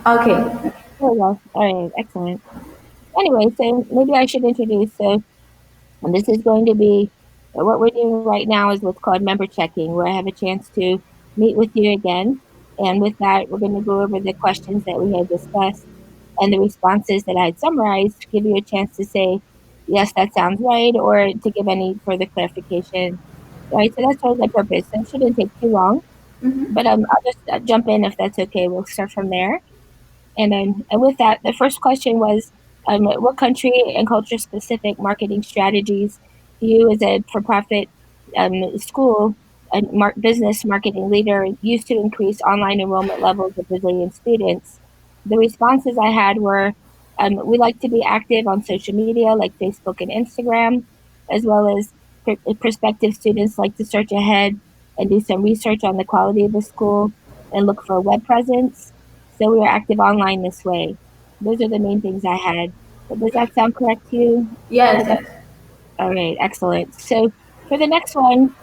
Okay. There we go. All right, excellent. Anyway, so maybe I should introduce. So this is going to be what we're doing right now is what's called member checking, where I have a chance to meet with you again. And with that, we're going to go over the questions that we had discussed and the responses that I had summarized, give you a chance to say, yes, that sounds right, or to give any further clarification. Right, so that's totally the purpose. So it shouldn't take too long, but I'll just jump in if that's okay. We'll start from there. And with that, the first question was, what country and culture specific marketing strategies do you, as a for-profit school and business marketing leader, use to increase online enrollment levels of Brazilian students? The responses I had were, we like to be active on social media like Facebook and Instagram, as well as prospective students like to search ahead and do some research on the quality of the school and look for a web presence, so we were active online this way. Those are the main things I had. But does that sound correct to you? Yes, Renata? yes. All right, excellent. So for the next one,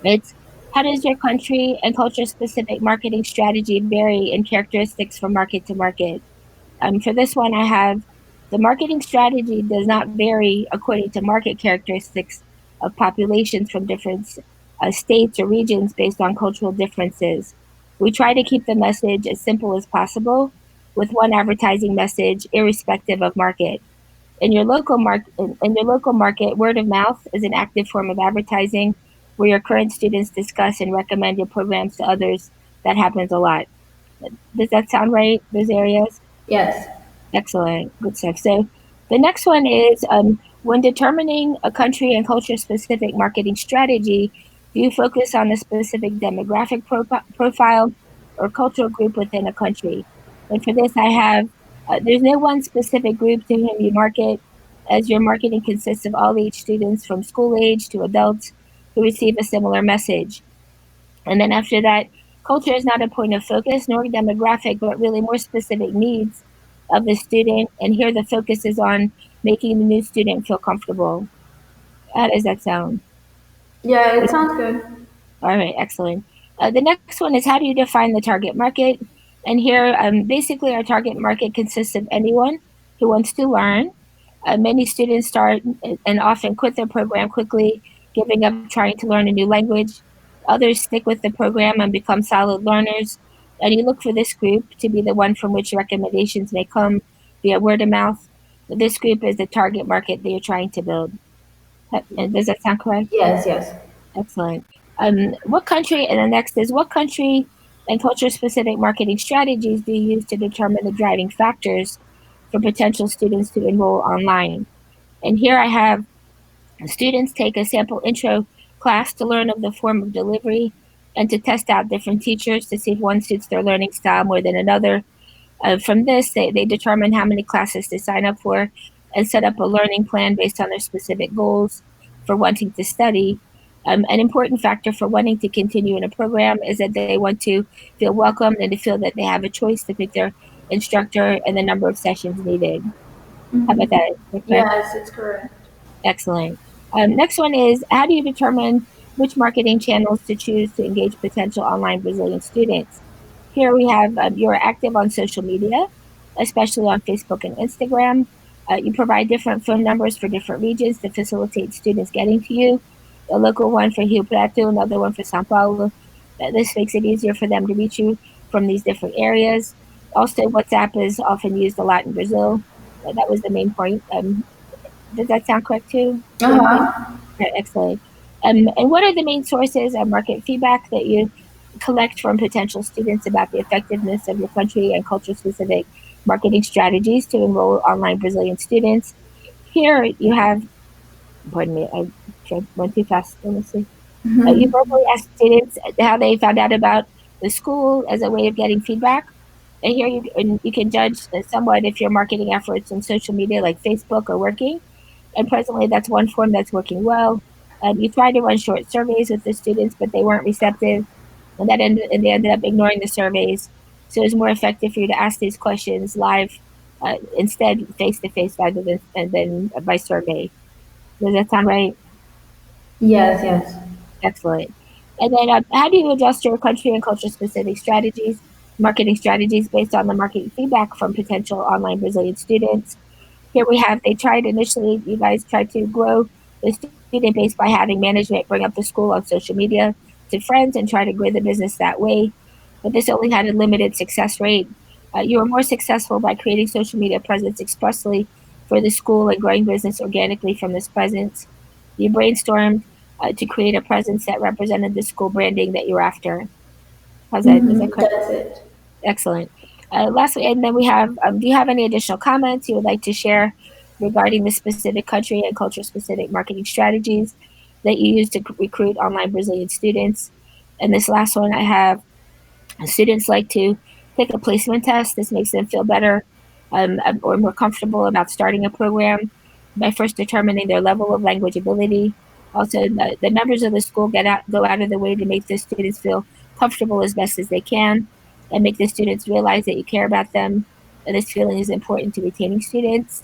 it's how does your country and culture specific marketing strategy vary in characteristics from market to market? For this one, I have the marketing strategy does not vary according to market characteristics of populations from different states or regions based on cultural differences. We try to keep the message as simple as possible with one advertising message, irrespective of market. In your local market, word of mouth is an active form of advertising where your current students discuss and recommend your programs to others. That happens a lot. Does that sound right? Those areas? Yes. Excellent. Good stuff. So the next one is, when determining a country and culture specific marketing strategy, do you focus on a specific demographic profile or cultural group within a country? And for this, I have, there's no one specific group to whom you market, as your marketing consists of all age students from school age to adults who receive a similar message. And then after that, culture is not a point of focus nor demographic, but really more specific needs of the student. And here the focus is on making the new student feel comfortable. How does that sound? Yeah, it sounds good. All right, excellent. The next one is, how do you define the target market? And here, basically, our target market consists of anyone who wants to learn. Many students start and often quit their program quickly, giving up trying to learn a new language. Others stick with the program and become solid learners. And you look for this group to be the one from which recommendations may come via word of mouth. This group is the target market that you're trying to build. And does that sound correct? Yes, yes. Excellent. What country, and the next is, what country and culture specific marketing strategies do you use to determine the driving factors for potential students to enroll online? And here I have students take a sample intro class to learn of the form of delivery and to test out different teachers to see if one suits their learning style more than another. From this, they determine how many classes to sign up for and set up a learning plan based on their specific goals for wanting to study. An important factor for wanting to continue in a program is that they want to feel welcomed and to feel that they have a choice to pick their instructor and the number of sessions needed. How about that? Is that correct? Yes, it's correct. Excellent. Next one is, how do you determine which marketing channels to choose to engage potential online Brazilian students? Here we have, you're active on social media, especially on Facebook and Instagram. You provide different phone numbers for different regions to facilitate students getting to you. A local one for Rio Preto, another one for Sao Paulo. This makes it easier for them to reach you from these different areas. Also, WhatsApp is often used a lot in Brazil. That was the main point. Does that sound correct too? Same thing? Uh-huh. Right, excellent. And what are the main sources of market feedback that you collect from potential students about the effectiveness of your country and culture specific marketing strategies to enroll online Brazilian students? Here you have, pardon me, went too fast. Let me see. You verbally ask students how they found out about the school as a way of getting feedback. And here you can judge somewhat if your marketing efforts on social media like Facebook are working, and presently that's one form that's working well. You tried to run short surveys with the students, but they weren't receptive, and they ended up ignoring the surveys. So it's more effective for you to ask these questions live, instead face to face rather than by survey. Does that sound right? Yes, yes. Excellent. And then, how do you adjust your country and culture specific strategies? marketing strategies based on the market feedback from potential online Brazilian students. Here we have, they tried initially, you guys tried to grow the student base by having management bring up the school on social media to friends and try to grow the business that way. But this only had a limited success rate. You were more successful by creating social media presence expressly for the school and growing business organically from this presence. You brainstormed to create a presence that represented the school branding that you're after. How's that? Is that correct? That's it. Excellent. Lastly, and then we have, do you have any additional comments you would like to share regarding the specific country and culture specific marketing strategies that you use to recruit online Brazilian students? And this last one I have, students like to take a placement test. This makes them feel better or more comfortable about starting a program by first determining their level of language ability. Also, the members of the school go out of the way to make the students feel comfortable as best as they can and make the students realize that you care about them. And this feeling is important to retaining students.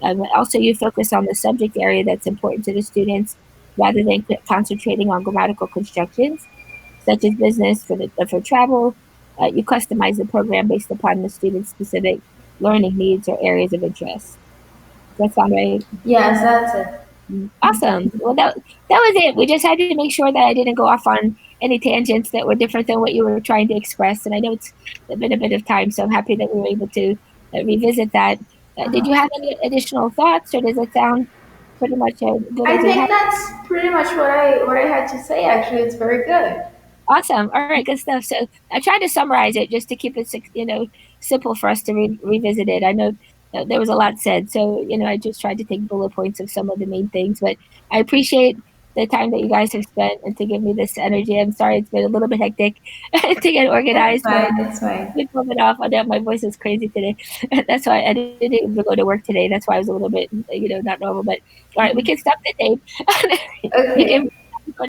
Also, you focus on the subject area that's important to the students rather than concentrating on grammatical constructions such as business for travel. You customize the program based upon the student's specific learning needs or areas of interest. Does that sound right? Yes, that's it. Awesome. Well, that was it. We just had to make sure that I didn't go off on any tangents that were different than what you were trying to express. And I know it's been a bit of time, so I'm happy that we were able to revisit that. Did you have any additional thoughts, or does it sound pretty much good I as it has? think that's pretty much what I had to say. Actually, it's very good. Awesome. All right, good stuff. So I tried to summarize it just to keep it, simple for us to revisit it. I know there was a lot said, so I just tried to take bullet points of some of the main things. But I appreciate the time that you guys have spent and to give me this energy. I'm sorry it's been a little bit hectic to get It's organized, but I fine. It's fine. did pull it off. I know my voice is crazy today. That's why I didn't even go to work today. That's why I was a little bit, not normal. But all right, we can stop the tape. You can Okay.